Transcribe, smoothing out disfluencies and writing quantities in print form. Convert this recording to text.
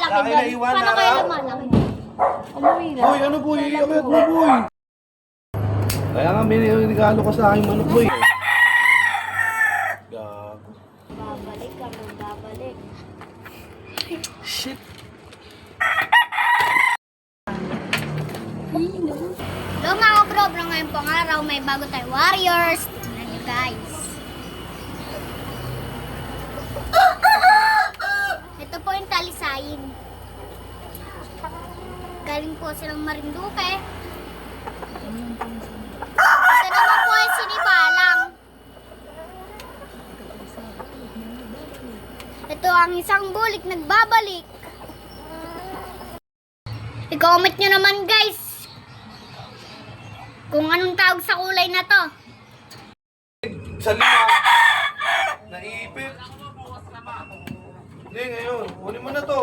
lumalaki Laki doon? na iwan, Paano Nara. kaya lumalaki? Umuwi na. Boy, ano boy? Iamit mo boy. Kaya nga may regalo ka sa akin manok boy. Gago. Babalik kami, babalik. Shit. Hello mga bro, ngayong pong araw may bago tayong Warriors. Tingnan nyo guys. Ito po yung talisayin. Galing po silang Marinduque. Ito naman po yung sinibalang. Ito ang isang bulik nagbabalik. I-comment nyo naman guys kung anong tawag sa kulay na to. Sa lima. Naipit. Hindi ngayon. Kunin mo na to.